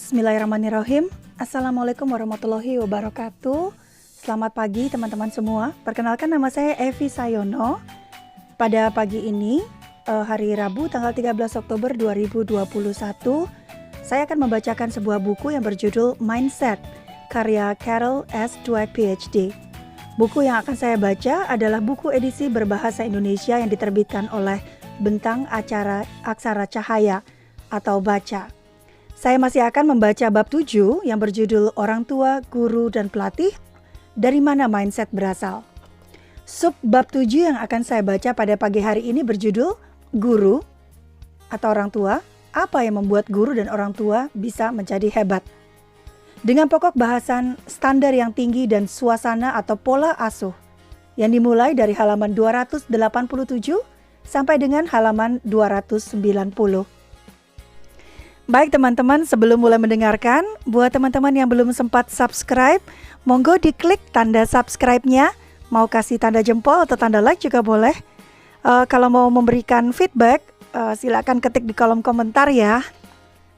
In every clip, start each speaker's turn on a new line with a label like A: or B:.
A: Bismillahirrahmanirrahim. Assalamualaikum warahmatullahi wabarakatuh. Selamat pagi teman-teman semua. Perkenalkan, nama saya Evi Sayono. Pada pagi ini, hari Rabu tanggal 13 Oktober 2021, saya akan membacakan sebuah buku yang berjudul Mindset, karya Carol S. Dweck PhD. Buku yang akan saya baca adalah buku edisi berbahasa Indonesia yang diterbitkan oleh Bentang Aksara Cahaya atau Baca. Saya masih akan membaca bab 7 yang berjudul Orang Tua, Guru, dan Pelatih, dari mana mindset berasal. Sub bab 7 yang akan saya baca pada pagi hari ini berjudul Guru atau Orang Tua, apa yang membuat guru dan orang tua bisa menjadi hebat. Dengan pokok bahasan standar yang tinggi dan suasana atau pola asuh yang dimulai dari halaman 287 sampai dengan halaman 290. Baik teman-teman, sebelum mulai mendengarkan, buat teman-teman yang belum sempat subscribe, monggo diklik tanda subscribe-nya, mau kasih tanda jempol atau tanda like juga boleh. Kalau mau memberikan feedback, silakan ketik di kolom komentar ya.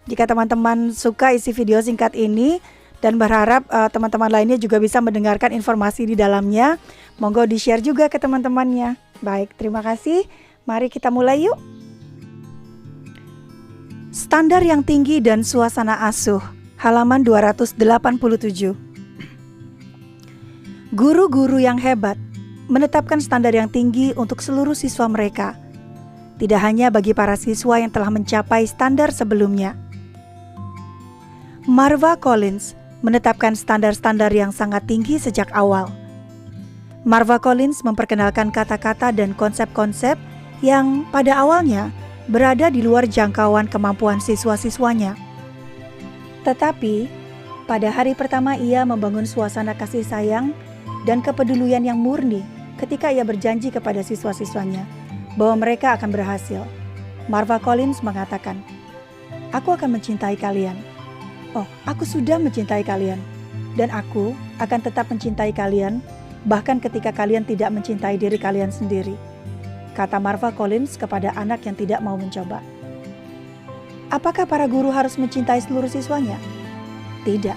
A: Jika teman-teman suka isi video singkat ini dan berharap teman-teman lainnya juga bisa mendengarkan informasi di dalamnya, monggo di-share juga ke teman-temannya. Baik, terima kasih. Mari kita mulai yuk. Standar yang tinggi dan suasana asuh, halaman 287. Guru-guru yang hebat menetapkan standar yang tinggi untuk seluruh siswa mereka, tidak hanya bagi para siswa yang telah mencapai standar sebelumnya. Marva Collins menetapkan standar-standar yang sangat tinggi sejak awal. Marva Collins memperkenalkan kata-kata dan konsep-konsep yang pada awalnya berada di luar jangkauan kemampuan siswa-siswanya. Tetapi, pada hari pertama ia membangun suasana kasih sayang dan kepedulian yang murni ketika ia berjanji kepada siswa-siswanya bahwa mereka akan berhasil. Marva Collins mengatakan, "Aku akan mencintai kalian. Oh, aku sudah mencintai kalian. Dan aku akan tetap mencintai kalian, bahkan ketika kalian tidak mencintai diri kalian sendiri," kata Marva Collins kepada anak yang tidak mau mencoba. Apakah para guru harus mencintai seluruh siswanya? Tidak,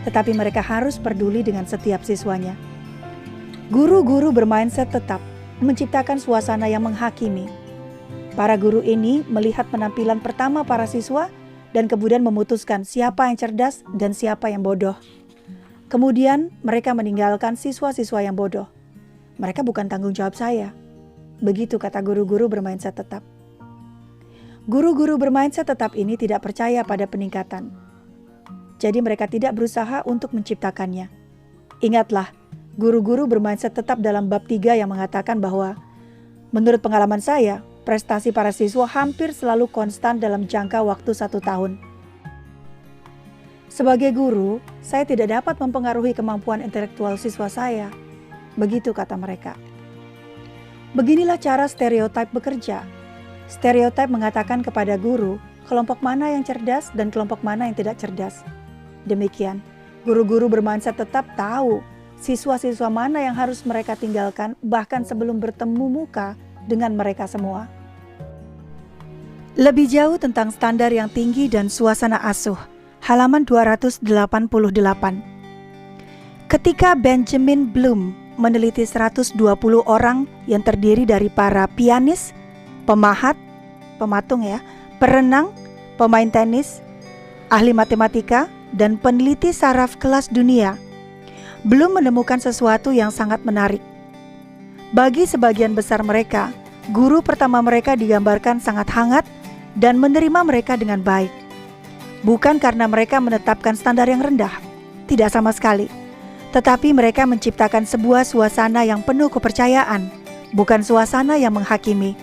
A: tetapi mereka harus peduli dengan setiap siswanya. Guru-guru bermindset tetap menciptakan suasana yang menghakimi. Para guru ini melihat penampilan pertama para siswa dan kemudian memutuskan siapa yang cerdas dan siapa yang bodoh. Kemudian mereka meninggalkan siswa-siswa yang bodoh. Mereka bukan tanggung jawab saya. Begitu kata guru-guru bermindset tetap. Guru-guru bermindset tetap ini tidak percaya pada peningkatan. Jadi mereka tidak berusaha untuk menciptakannya. Ingatlah, guru-guru bermindset tetap dalam bab 3 yang mengatakan bahwa menurut pengalaman saya, prestasi para siswa hampir selalu konstan dalam jangka waktu 1 tahun. Sebagai guru, saya tidak dapat mempengaruhi kemampuan intelektual siswa saya. Begitu kata mereka. Beginilah cara stereotip bekerja. Stereotip mengatakan kepada guru kelompok mana yang cerdas dan kelompok mana yang tidak cerdas. Demikian, guru-guru bermindset tetap tahu siswa-siswa mana yang harus mereka tinggalkan bahkan sebelum bertemu muka dengan mereka semua. Lebih jauh tentang standar yang tinggi dan suasana asuh, halaman 288. Ketika Benjamin Bloom meneliti 120 orang yang terdiri dari para pianis, pemahat, pematung ya, perenang, pemain tenis, ahli matematika, dan peneliti saraf kelas dunia, belum menemukan sesuatu yang sangat menarik. Bagi sebagian besar mereka, guru pertama mereka digambarkan sangat hangat dan menerima mereka dengan baik. Bukan karena mereka menetapkan standar yang rendah, tidak sama sekali. Tetapi mereka menciptakan sebuah suasana yang penuh kepercayaan, bukan suasana yang menghakimi.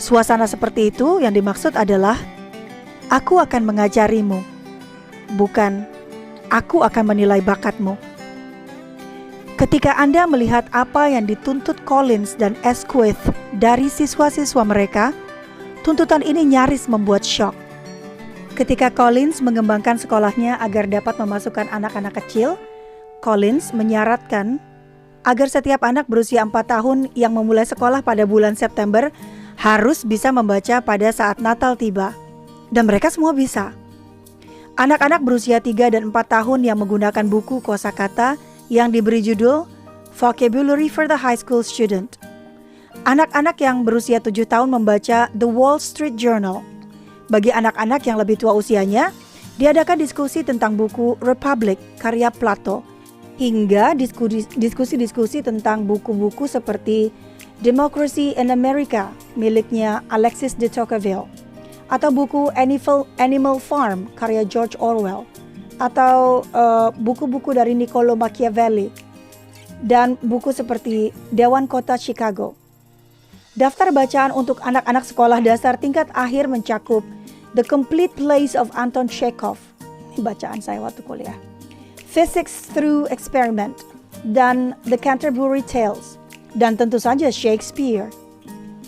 A: Suasana seperti itu yang dimaksud adalah, aku akan mengajarimu, bukan aku akan menilai bakatmu. Ketika Anda melihat apa yang dituntut Collins dan Asquith dari siswa-siswa mereka, tuntutan ini nyaris membuat syok. Ketika Collins mengembangkan sekolahnya agar dapat memasukkan anak-anak kecil, Collins menyaratkan agar setiap anak berusia 4 tahun yang memulai sekolah pada bulan September harus bisa membaca pada saat Natal tiba. Dan mereka semua bisa. Anak-anak berusia 3 dan 4 tahun yang menggunakan buku kosakata yang diberi judul Vocabulary for the High School Student. Anak-anak yang berusia 7 tahun membaca The Wall Street Journal. Bagi anak-anak yang lebih tua usianya, diadakan diskusi tentang buku Republic karya Plato, hingga diskusi-diskusi tentang buku-buku seperti Democracy in America miliknya Alexis de Tocqueville, atau buku Animal Farm karya George Orwell, atau buku-buku dari Niccolo Machiavelli, dan buku seperti Dewan Kota Chicago. Daftar bacaan untuk anak-anak sekolah dasar tingkat akhir mencakup The Complete Plays of Anton Chekhov, ini bacaan saya waktu kuliah, Physics Through Experiment, dan The Canterbury Tales, dan tentu saja Shakespeare.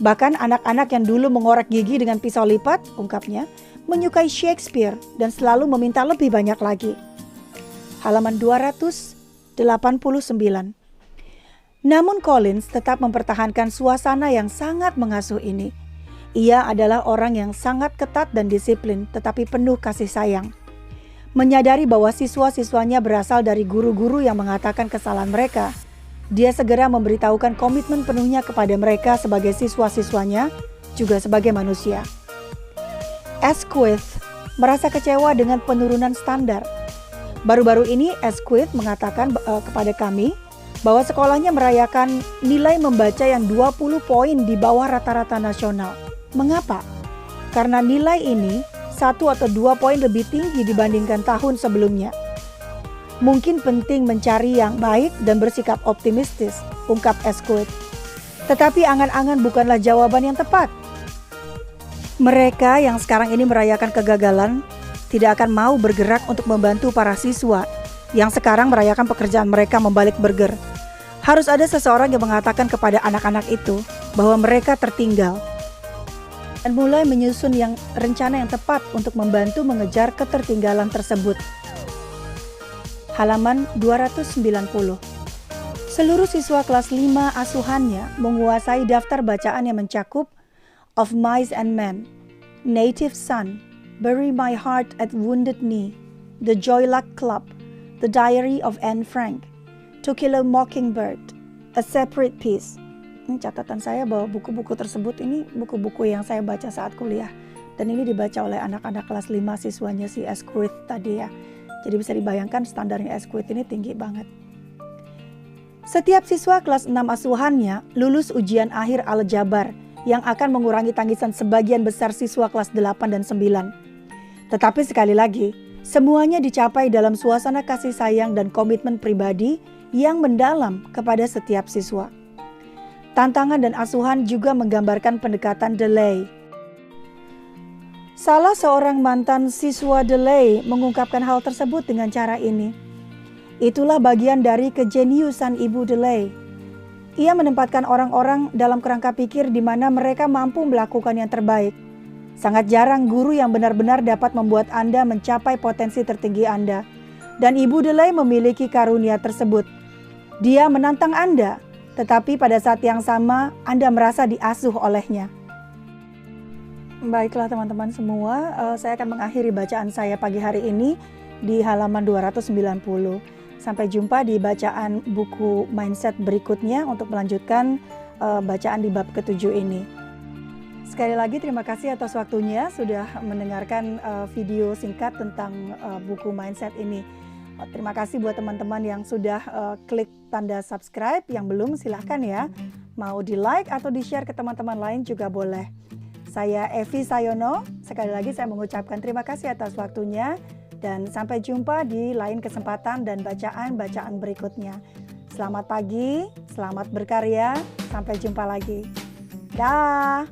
A: Bahkan anak-anak yang dulu mengorek gigi dengan pisau lipat, ungkapnya, menyukai Shakespeare dan selalu meminta lebih banyak lagi. Halaman 289. Namun Collins tetap mempertahankan suasana yang sangat mengasuh ini. Ia adalah orang yang sangat ketat dan disiplin, tetapi penuh kasih sayang. Menyadari bahwa siswa-siswanya berasal dari guru-guru yang mengatakan kesalahan mereka, dia segera memberitahukan komitmen penuhnya kepada mereka sebagai siswa-siswanya, juga sebagai manusia. Asquith merasa kecewa dengan penurunan standar. Baru-baru ini Asquith mengatakan kepada kami bahwa sekolahnya merayakan nilai membaca yang 20 poin di bawah rata-rata nasional. Mengapa? Karena nilai ini 1 atau 2 poin lebih tinggi dibandingkan tahun sebelumnya. Mungkin penting mencari yang baik dan bersikap optimistis, ungkap Asquith. Tetapi angan-angan bukanlah jawaban yang tepat. Mereka yang sekarang ini merayakan kegagalan tidak akan mau bergerak untuk membantu para siswa yang sekarang merayakan pekerjaan mereka membalik burger. Harus ada seseorang yang mengatakan kepada anak-anak itu bahwa mereka tertinggal dan mulai menyusun rencana yang tepat untuk membantu mengejar ketertinggalan tersebut. Halaman 290. Seluruh siswa kelas 5 asuhannya menguasai daftar bacaan yang mencakup Of Mice and Men, Native Son, Bury My Heart at Wounded Knee, The Joy Luck Club, The Diary of Anne Frank, To Kill a Mockingbird, A Separate Piece. Catatan saya bahwa buku-buku tersebut ini buku-buku yang saya baca saat kuliah, dan ini dibaca oleh anak-anak kelas 5 siswanya si Asquith tadi ya. Jadi bisa dibayangkan standarnya Asquith ini tinggi banget. Setiap siswa kelas 6 asuhannya lulus ujian akhir aljabar yang akan mengurangi tangisan sebagian besar siswa kelas 8 dan 9. Tetapi sekali lagi, semuanya dicapai dalam suasana kasih sayang dan komitmen pribadi yang mendalam kepada setiap siswa. Tantangan dan asuhan juga menggambarkan pendekatan delay. Salah seorang mantan siswa Delay mengungkapkan hal tersebut dengan cara ini. Itulah bagian dari kejeniusan Ibu Delay. Ia menempatkan orang-orang dalam kerangka pikir di mana mereka mampu melakukan yang terbaik. Sangat jarang guru yang benar-benar dapat membuat Anda mencapai potensi tertinggi Anda. Dan Ibu Delay memiliki karunia tersebut. Dia menantang Anda, tetapi pada saat yang sama Anda merasa diasuh olehnya. Baiklah teman-teman semua, saya akan mengakhiri bacaan saya pagi hari ini di halaman 290. Sampai jumpa di bacaan buku Mindset berikutnya untuk melanjutkan bacaan di bab ke-7 ini. Sekali lagi terima kasih atas waktunya sudah mendengarkan video singkat tentang buku Mindset ini. Terima kasih buat teman-teman yang sudah klik tanda subscribe, yang belum silahkan ya. Mau di like atau di share ke teman-teman lain juga boleh. Saya Evi Sayono, sekali lagi saya mengucapkan terima kasih atas waktunya dan sampai jumpa di lain kesempatan dan bacaan-bacaan berikutnya. Selamat pagi, selamat berkarya, sampai jumpa lagi. Dah.